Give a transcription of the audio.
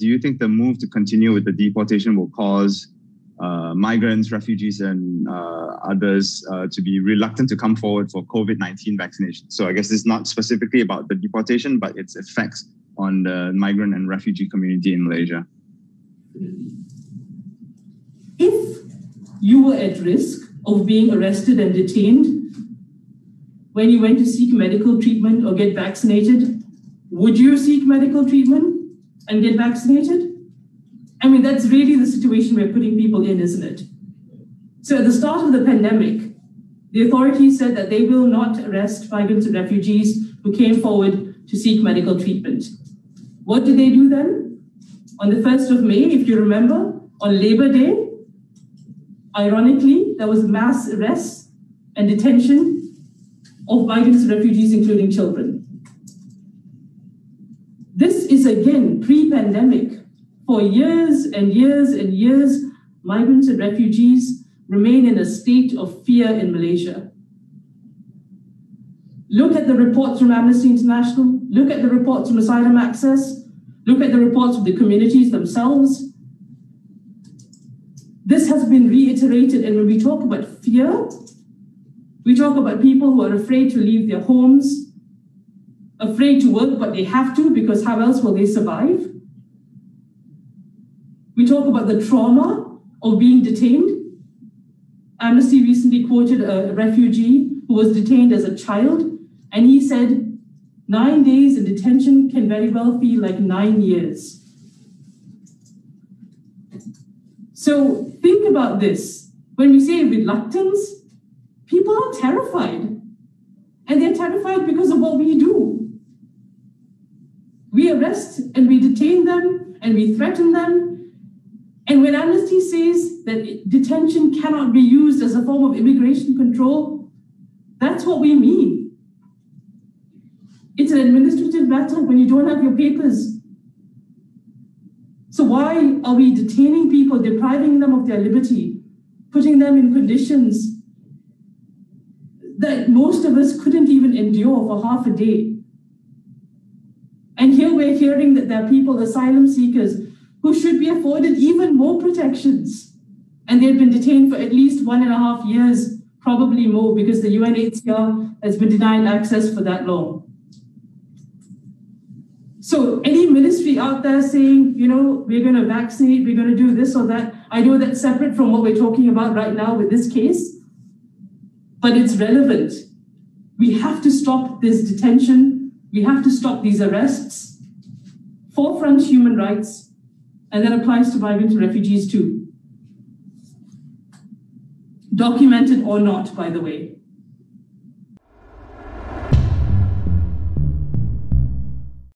do you think the move to continue with the deportation will cause migrants, refugees, and others to be reluctant to come forward for COVID-19 vaccination? So I guess it's not specifically about the deportation, but its effects on the migrant and refugee community in Malaysia. If you were at risk of being arrested and detained when you went to seek medical treatment or get vaccinated, would you seek medical treatment and get vaccinated? I mean, that's really the situation we're putting people in, isn't it? So at the start of the pandemic, the authorities said that they will not arrest migrants and refugees who came forward to seek medical treatment. What did they do then? On the 1st of May, if you remember, on Labor Day, ironically, there was mass arrests and detention of migrants and refugees, including children. This is, again, pre-pandemic. For years and years and years, migrants and refugees remain in a state of fear in Malaysia. Look at the reports from Amnesty International. Look at the reports from Asylum Access. Look at the reports of the communities themselves. This has been reiterated, and when we talk about fear, we talk about people who are afraid to leave their homes, afraid to work, but they have to because how else will they survive? We talk about the trauma of being detained. Amnesty recently quoted a refugee who was detained as a child, and he said, 9 days in detention can very well feel like 9 years. So think about this. When we say reluctance, people are terrified. And they're terrified because of what we do. We arrest and we detain them and we threaten them. And when Amnesty says that detention cannot be used as a form of immigration control, that's what we mean. It's an administrative matter when you don't have your papers. So why are we detaining people, depriving them of their liberty, putting them in conditions that most of us couldn't even endure for half a day? And here we're hearing that there are people, asylum seekers, who should be afforded even more protections. And they've been detained for at least 1.5 years, probably more, because the UNHCR has been denied access for that long. So any ministry out there saying, you know, we're going to vaccinate, we're going to do this or that, I know that's separate from what we're talking about right now with this case, but it's relevant. We have to stop this detention. We have to stop these arrests. Forefront human rights. And that applies to migrants and refugees too. Documented or not, by the way.